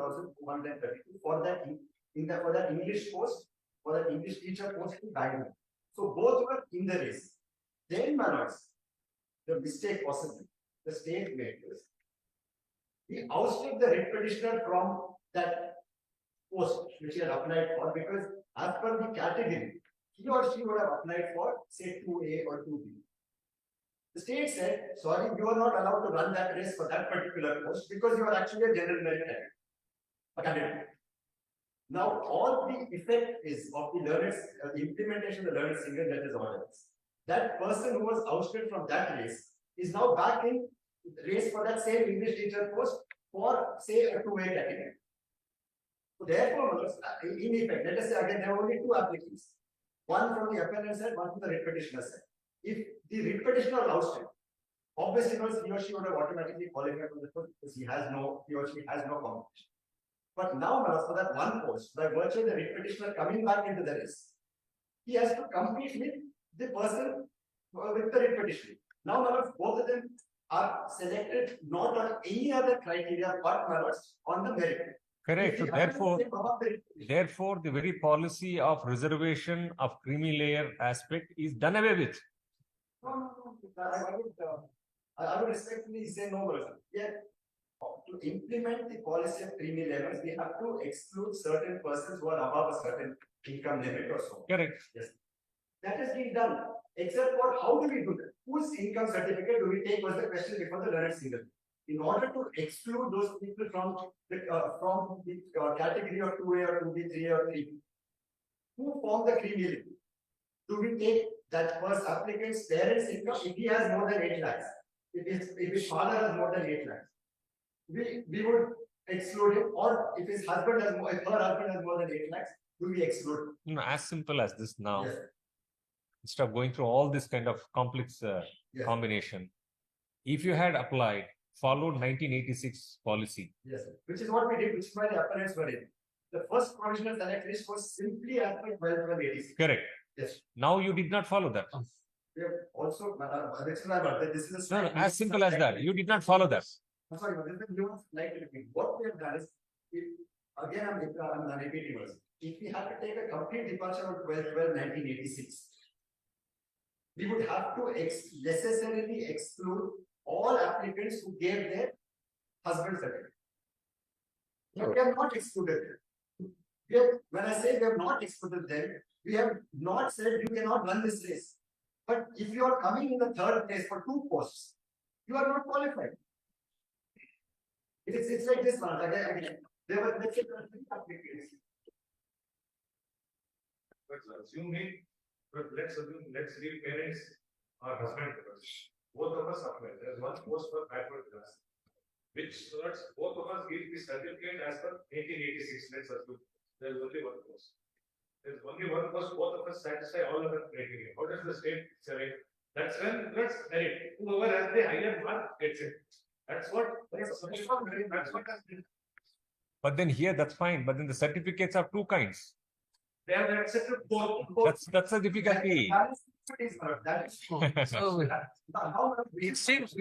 32,232 for that English post, for that English teacher post in Bangalore. So both were in the race. Then, my lords, the mistake possibly the state made was he ousted the writ petitioner from that post which he had applied for, because as per the category, he or she would have applied for, say, 2A or 2B. The state said, sorry, you are not allowed to run that race for that particular post because you are actually a general merit candidate. Now, all the effect is of the learners, the implementation of the learners single judges orders. That person who was ousted from that race is now back in race for that same English teacher post for, say, a 2A category. So therefore, in effect, let us say again, there are only two applicants. One from the appellant side, one from the writ petitioner side. If the writ petitioner was ousted, obviously he or she would have automatically qualified for the post because he or she has no competition. But now, for that one post, by virtue of the writ petitioner coming back into the race, he has to compete with the person with the writ petitioner. Now, both of them are selected not on any other criteria but on the merit. Correct. So therefore, the very policy of reservation of creamy layer aspect is done away with. No. I would respectfully say no. Yeah. To implement the policy of creamy layers, we have to exclude certain persons who are above a certain income limit or so. Correct. Yes. That has been done. Except for how do we do that? Whose income certificate do we take was the question before the learned single. In order to exclude those people from the category of 2A or 2B, 3A or 3B, who form the creamy layer? Do we take that first applicant's parents' income if he has more than 8 lakhs? If his father has more than 8 lakhs, we would exclude him, or if his husband has more, if her husband has more than 8 lakhs, do we exclude him? As simple as this now. Yes. Instead of going through all this kind of complex combination, if you had applied, followed 1986 policy. Yes, which is what we did, which is why the appellants were in. The first provisional select list was simply as per 1286. Correct. Yes. Now you did not follow that. We have also, this is no, as simple as that. You did not follow that. I'm sorry, but this is new like repeat. What we have done is, again, I'm repeating this. If we had to take a complete departure of 12/12/1986, we would have to necessarily exclude all applicants who gave their husband certificate. But we have not excluded them. When I say we have not excluded them, we have not said you cannot run this race. But if you are coming in the third place for 2 posts, you are not qualified. It's like this one. Again, there were 3 applicants. Let's leave parents or husband first. Both of us apply. There is one post for backward class, which both of us give the certificate as per 1886. Let's assume there is only one post. There is only one post. Both of us satisfy all other criteria. How does the state say? That's when let's merit. Whoever has the higher mark gets it. That's what. That's what has been. But then here that's fine. But then the certificates are 2 kinds. They have accepted both. That's a difficulty. So it seems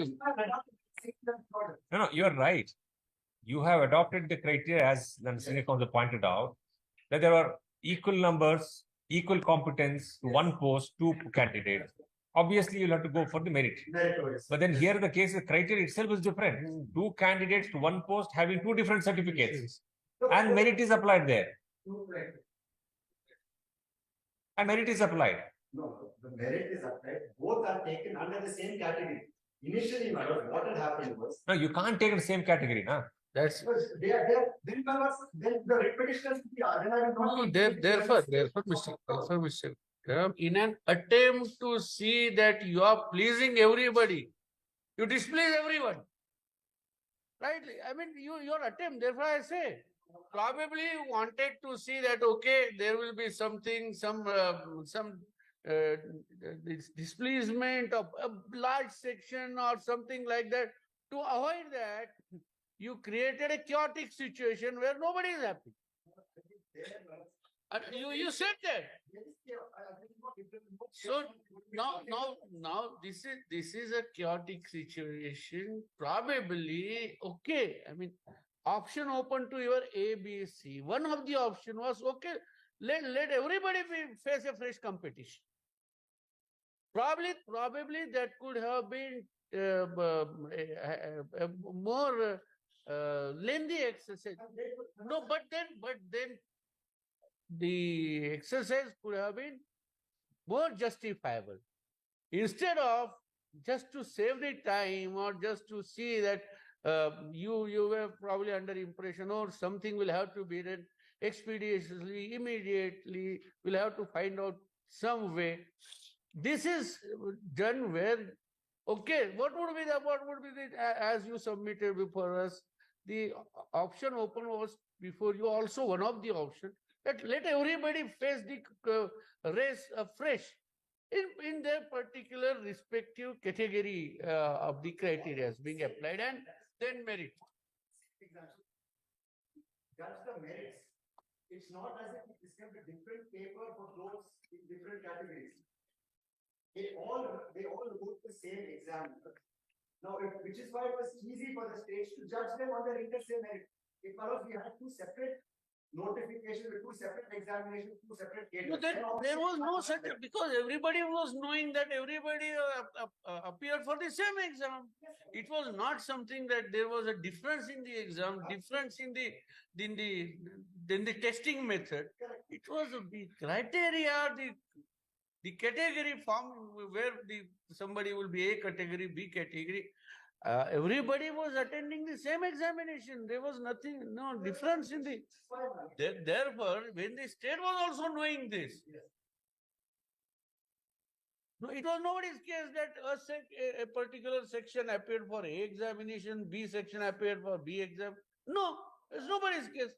No, you are right. You have adopted the criteria as the senior counsel pointed out that there are equal numbers, equal competence to one post, 2 candidates. Obviously, you'll have to go for the merit. But then here the case, the criteria itself is different. 2 candidates to 1 post having 2 different certificates, and merit is applied there. And merit is applied. No, the merit is applied. Both are taken under the same category. Initially, what had happened was. No, you can't take the same category, na? that's Then the repetition. therefore mistake. In an attempt to see that you are pleasing everybody, you displease everyone. Right? I mean, your attempt. Therefore, I say. Probably wanted to see that okay, there will be something, some displeasement of a large section or something like that. To avoid that, you created a chaotic situation where nobody is happy. And you said that. So now this is a chaotic situation. Probably okay. I mean, option open to your A, B, C. One of the option was, okay, let everybody face a fresh competition. Probably that could have been a more lengthy exercise. No, but then the exercise could have been more justifiable. Instead of just to save the time or just to see that you were probably under impression or something will have to be done expeditiously, immediately, we'll have to find out some way. This is done where, okay, what would be the, as you submitted before us, the option open was before you also one of the option that let everybody face the race afresh in their particular respective category of the criteria being applied and then merit. Example. Judge the merits. It's not as if we discussed a different paper for those in different categories. They all wrote the same exam. Now, which is why it was easy for the states to judge them on their inter-se merit. If we had two separate notifications, two separate examinations, two separate No, there was no such, because everybody was knowing that everybody appeared for the same exam. It was not something that there was a difference in the exam, difference in the testing method. It was the criteria, the category form where somebody will be A category, B category. Everybody was attending the same examination. There was no difference in the. Therefore, when the state was also knowing this, no, it was nobody's case that a particular section appeared for A examination, B section appeared for B exam. No, it's nobody's case.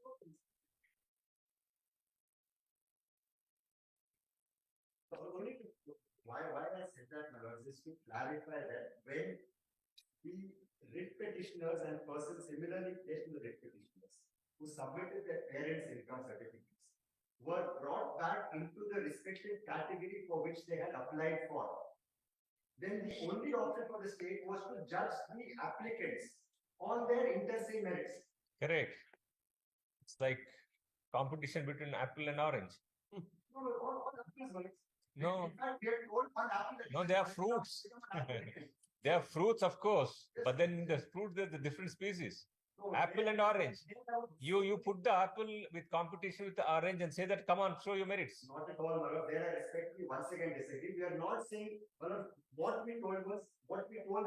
Why I said that, is to clarify that when the writ petitioners and persons similarly placed in the writ petitioners who submitted their parents' income certificates were brought back into the respective category for which they had applied for, then the only option for the state was to judge the applicants on their inter-se merits. Correct. It's like competition between apple and orange. All apples. No. In fact, we are told one apple. No, they are fruits. They are fruits, of course, but then in the fruit, there's the different species. Apple and orange. You put the apple with competition with the orange and say that, come on, show your merits. Not at all, Marav. There I respectfully once again disagree. We are not saying, what we told the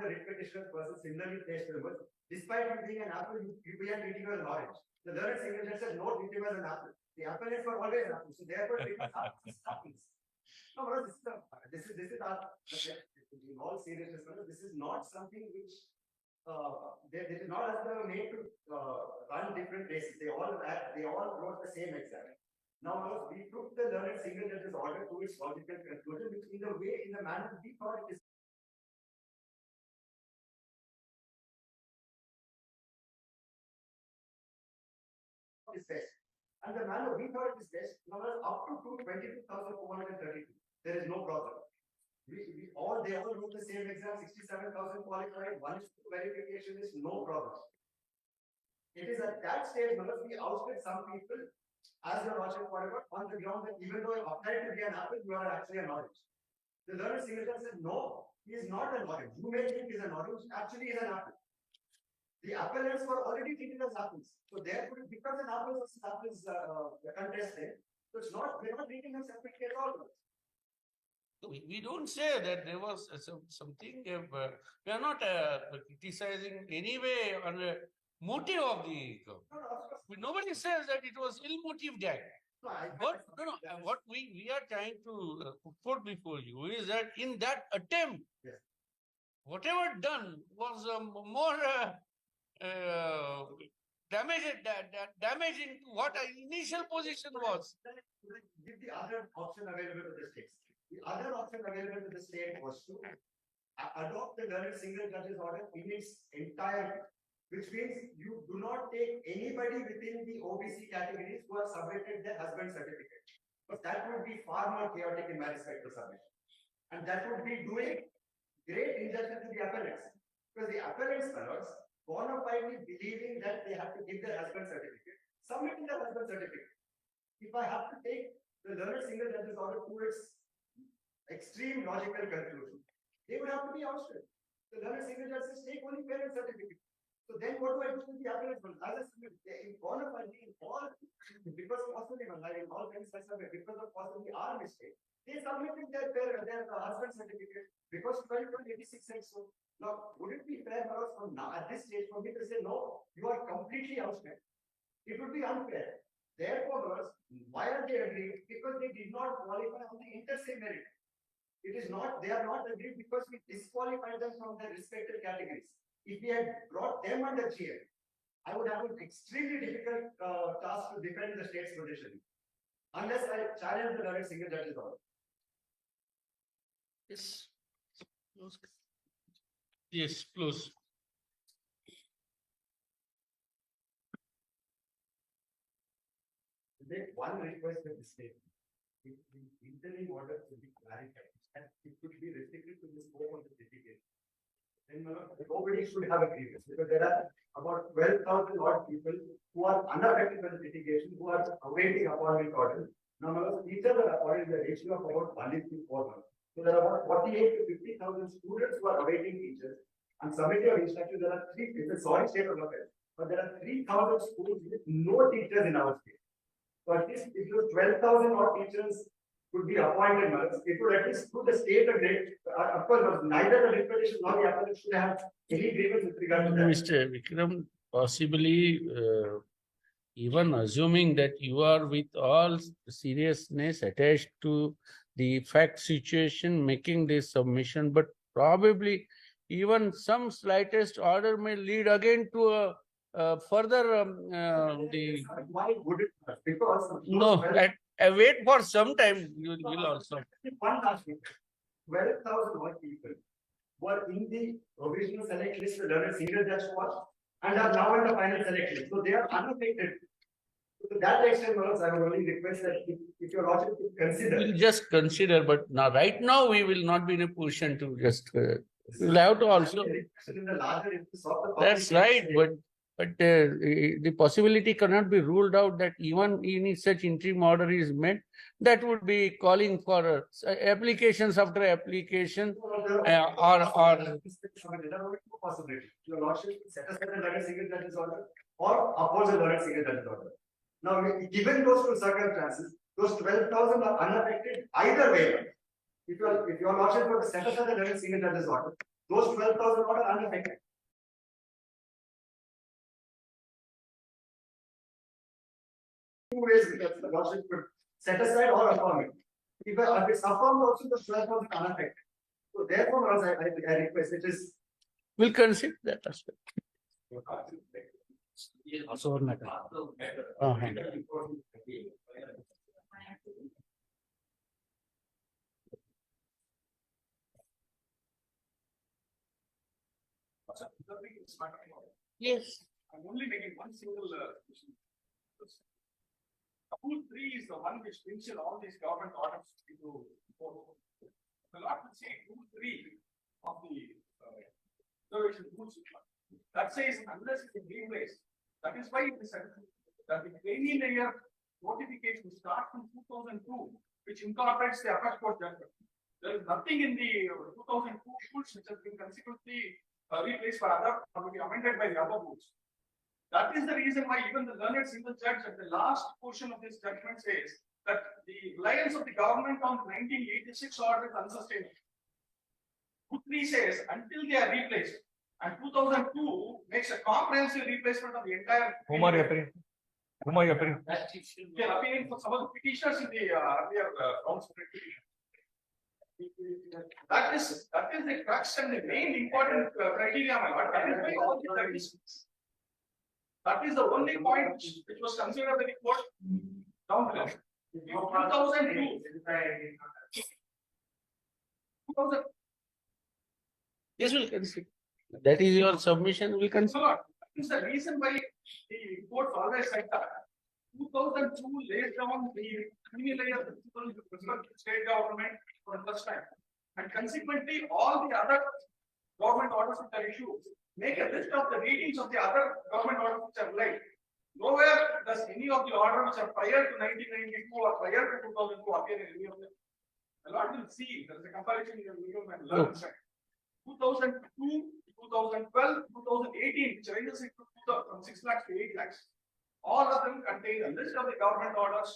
writ petitioner person similarly placed was, despite you being an apple, you began treating you as an orange. The learned single judge said, no, treat him as an apple. The apple is for always an apple. So therefore, treat him as apples. No, Marav, this is our, in all seriousness, Marav, this is not something which they did not as they were made to run different races. They all wrote the same exam. Now, we took the learned single judge's order to its logical conclusion, which in the manner we thought it is. Best. And the manner we thought it is best, now up to 22,432. There is no problem. They all wrote the same exam, 67,000 qualified, 1:2 verification is no problem. It is at that stage, we ousted some people as your logic forever on the ground that even though I applied to be an apple, you are actually an orange. The learned single judge said, no, he is not an orange. You may think he is an orange, actually he is an apple. The appellants were already treated as apples. So therefore, it becomes an apples versus apples contested. So it's not, we're not treating them separately at all. We don't say that there was something, we are not criticizing anyway on the motive of the. Nobody says that it was ill-motived act. What we are trying to put before you is that in that attempt, whatever done was more damaging to what our initial position was. Give the other option available to the states. The other option available to the state was to adopt the learned single judge's order in its entirety, which means you do not take anybody within the OBC categories who have submitted their husband certificate. But that would be far more chaotic in my respect to submission. And that would be doing great injustice to the appellants. Because the appellants, fellows, bona fidely believing that they have to give their husband certificate, submitting their husband certificate. If I have to take the learned single judge's order to its extreme logical conclusion, they would have to be ousted. The learned single judge says take only parent certificate. So then what do I do with the other husband? As a student, in bona fide, in all, because possibly in all kinds of because of possibly our mistake, they submitted their husband certificate because 1286 said so. Now, would it be fair from now at this stage for me to say no, you are completely ousted? It would be unfair. Therefore, why are they agreeing? Because they did not qualify on the interstate merit. It is not, they are not agreed because we disqualified them from their respective categories. If we had brought them under GM, I would have an extremely difficult task to defend the state's position. Unless I challenge the learned single judge's order. Yes. Yes, close. Make one request with the state. If the interim order should be clarified and it could be restricted to the scope of the litigation. Then nobody should have a grievance because there are about 12,000 odd people who are unaffected by the litigation who are awaiting appointment orders. Now, teachers are appointed in the ratio of about 1:4. So there are about 48 to 50,000 students who are awaiting teachers. And submitting of instructions, there are three. It's a sorry state of affairs, but there are 3,000 schools with no teachers in our state. So at least if those 12,000 odd teachers could be appointed, it would at least put the state a great. Of course, neither the reputation nor the appellate should have any grievance with regard to that. Mr. Vikram, possibly, even assuming that you are with all seriousness attached to the fact situation, making this submission, but probably even some slightest order may lead again to a further the. Why would it? Because No, wait for some time. You will also. One last thing. 12,000 odd people were in the provisional select list, the learned single judge was, and are now in the final select list. So they are unaffected. To that extent, I would only request that if your lordship could consider. We'll just consider, but now, right now, we will not be in a position to just. We'll have to also. In the larger interest of the That's right, but the possibility cannot be ruled out that even any such interim order is met, that would be calling for applications after application or. Possibility. Your lordship set aside the learned single judge's order or oppose the learned single judge's order. Now, given those two circumstances, those 12,000 are unaffected either way. If your lordship were to set aside the learned single judge's order, those 12,000 are unaffected. Two ways because the lordship could set aside or affirm it. If it's affirmed, also the 12,000 are unaffected. So therefore, I request it is. We'll consider that aspect. Also one matter. Yes. I'm only making one single question. Rule 3 is the one which brings in all these government orders into force. The law will say Rule 3 of the reservation rules that says unless it's in replace, that is why it is said that the training layer notification starts from 2002, which incorporates the upper court judgment. There is nothing in the 2002 rules which has been consequently replaced by other or will be amended by the other rules. That is the reason why even the learned single judge at the last portion of this judgment says that the reliance of the government on 1986 order is unsustainable. 3 says until they are replaced, and 2002 makes a comprehensive replacement of the entire. Whom are you appearing? Whom are you appearing? They are appearing for some of the petitioners in the earlier rounds of petition. That is the crux and the main important criteria, my lord. That is why all the judges. That is the only point which was considered by the court down below. 2002. 2000. Yes, we'll consider. That is your submission, we'll consider. That is the reason why the court always said that 2002 lays down the creamy layer principle with respect to state government for the first time. And consequently, all the other government orders which are issued make a list of the readings of the other government orders which are live. Nowhere does any of the orders which are prior to 1992 or prior to 2002 appear in any of them. The Lord will see. There is a comparison you will learn. 2002, 2012, 2018, which raises it from 6 lakhs to 8 lakhs. All of them contain a list of the government orders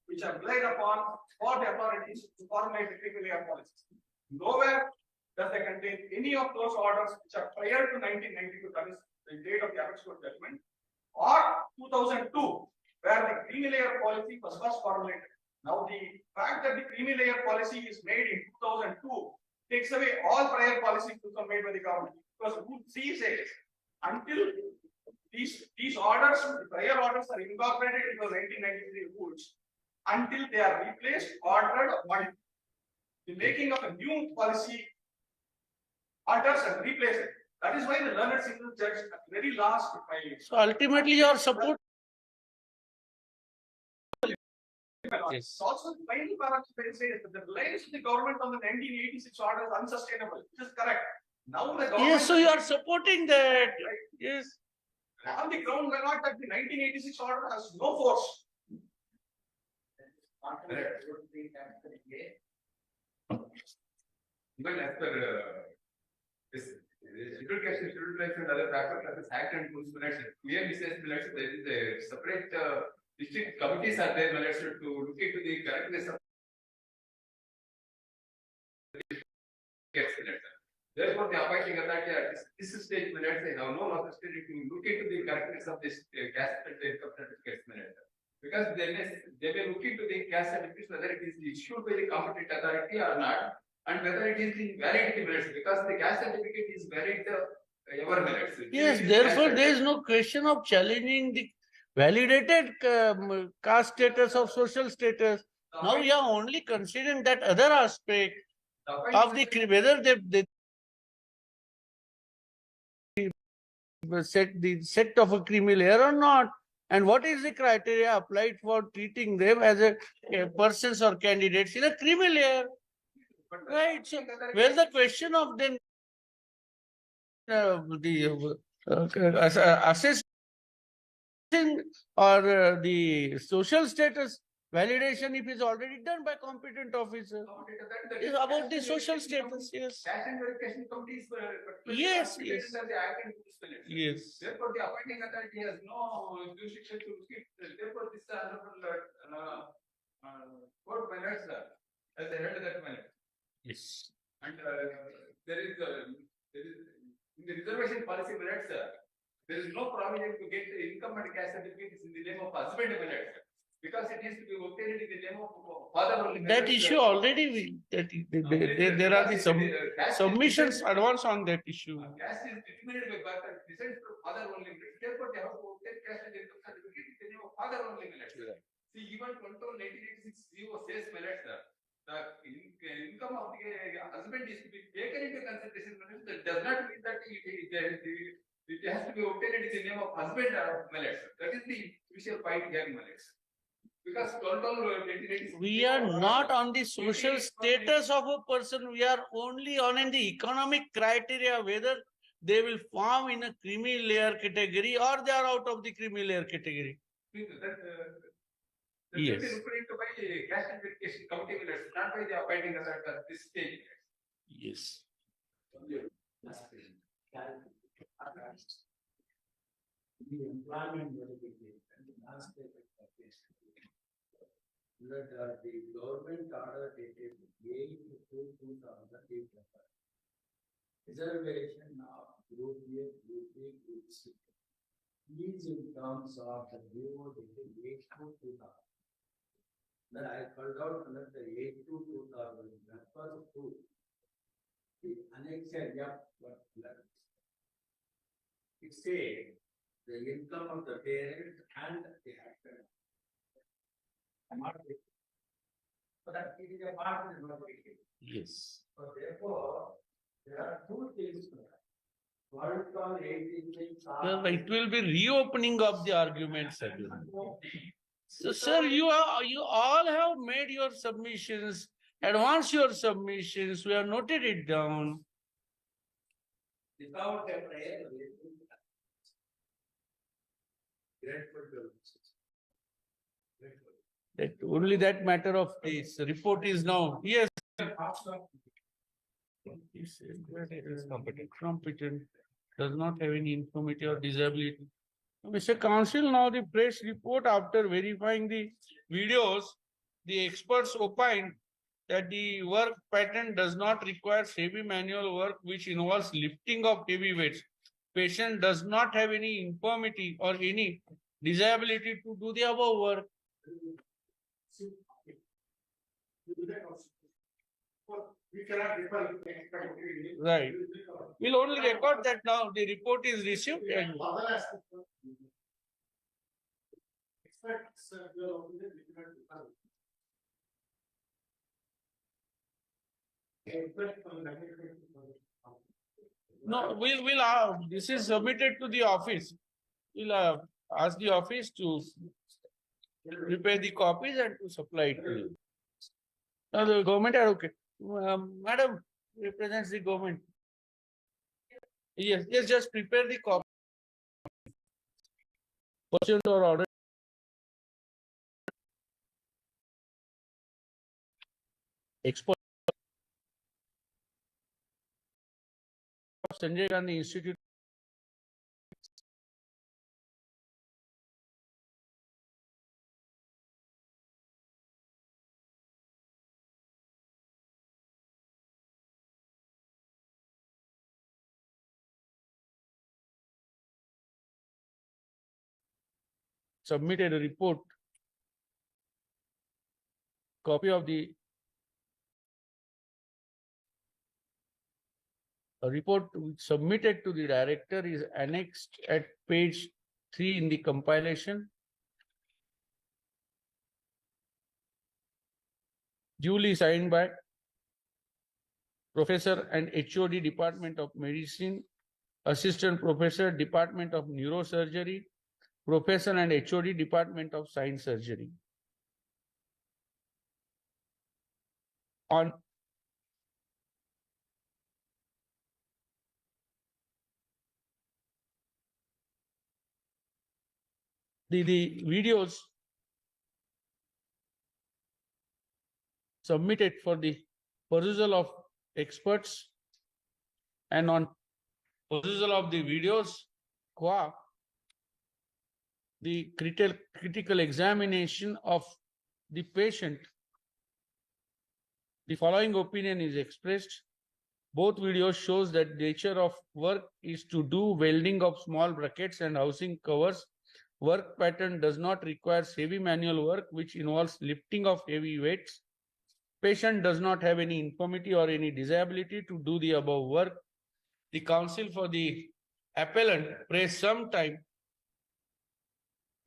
which are relied upon for the authorities to formulate the criminal layer policies. Nowhere does they contain any of those orders which are prior to 1992, that is the date of the Apex Court judgment, or 2002, where the creamy layer policy was first formulated. Now, the fact that the creamy layer policy is made in 2002 takes away all prior policies which were made by the government. Because Rule C says, until these orders, the prior orders are incorporated into the 1993 rules, until they are replaced, ordered, or modified. The making of a new policy alters and replaces it. That is why the learned single judge at the very last. So ultimately, your support. Yes. Also, the final paragraph says that the reliance of the government on the 1986 order is unsustainable, which is correct. Now the government. Yes, so you are supporting that. Right. Yes. On the ground, we're not that the 1986 order has no force. Even as per this scheduled caste, scheduled tribes and other backward classes act and rules, clearly says there is a separate district committees are there to look into the correctness of therefore the appointing authority at this stage they have no longer study to look into the correctness of this caste and income certificates because they may look into the caste certificates whether it is issued by the competent authority or not, and whether it is the validity merits, because the caste certificate is valid ever merits. Yes, therefore there is no question of challenging the validated caste status of social status. Now we are only considering that other aspect of the whether they set the set of a creamy layer or not, and what is the criteria applied for treating them as a persons or candidates in a creamy layer. Right. So, where the question of then assessing or the social status validation, if is already done by competent officer, is about the social status. Yes. Caste and verification committees Yes. Yes. Yes. Therefore, the appointing authority has no jurisdiction to look at. Therefore, this honorable court minutes as the head of that minute. Yes. And there is in the reservation policy minutes, there is no provision to get the income and caste certificates in the name of husband minutes, because it is to be obtained in the name of father only. That issue already there are the submissions advance on that issue. Caste is determined by birth and descends from father only. Therefore, they have to obtain caste and income certificate in the name of father only minutes. See, even control 1986 CO says minutes, the income of the husband is to be taken into consideration. That does not mean that it has to be obtained in the name of husband or minutes. That is the crucial point here in minutes. Because we are not on the social status of a person. We are only on in the economic criteria, whether they will form in a creamy layer category or they are out of the creamy layer category. Yes. By caste and verification committee minutes, not by the appointing authority at this stage. Yes. The employment verification aspect of this. That the government order dated 8/2/2008 reservation of Group A, Group B, Group C. These in terms of the BO dated 8/2/2000. Then I called out under the 8/2/2000. That was true. The annexure F. It says the income of the parent and the actor. So that it is a part of the notification. Yes. So therefore, there are two things to that. One from 86. Well, it will be reopening of the arguments again. So, sir, you all have made your submissions, advance your submissions. We have noted it down. without a prior arrangement. Grateful to you. Grateful. That only that matter of this report is now, yes. He said that it is competent, does not have any infirmity or disability. Mr. Counsel, now the press report after verifying the videos, the experts opined that the work pattern does not require heavy manual work which involves lifting of heavy weights. Patient does not have any infirmity or any disability to do the above work. We cannot refer. Right. We'll only record that now the report is received and no, we'll this is submitted to the office. We'll ask the office to prepare the copies and to supply it to you. Now the government advocate, madam represents the government. Yes, just prepare the copy. Pursuant or order. Expert of Sanjay Gandhi Institute. Submitted a report, copy of the report submitted to the director is annexed at page 3 in the compilation. Duly signed by Professor and HOD Department of Medicine, Assistant Professor Department of Neurosurgery, Professor and HOD Department of Science Surgery. On the videos submitted for the perusal of experts and on perusal of the videos, the critical examination of the patient, the following opinion is expressed. Both videos shows that nature of work is to do welding of small brackets and housing covers. Work pattern does not require heavy manual work which involves lifting of heavy weights. Patient does not have any infirmity or any disability to do the above work. The counsel for the appellant praised some time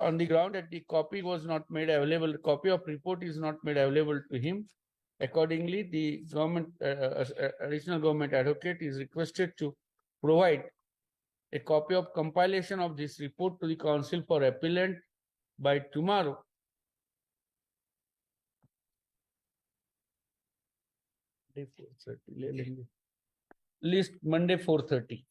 on the ground that the copy was not made available, the copy of report is not made available to him. Accordingly, the government, additional government advocate is requested to provide a copy of compilation of this report to the counsel for appellant by tomorrow. List Monday 4:30.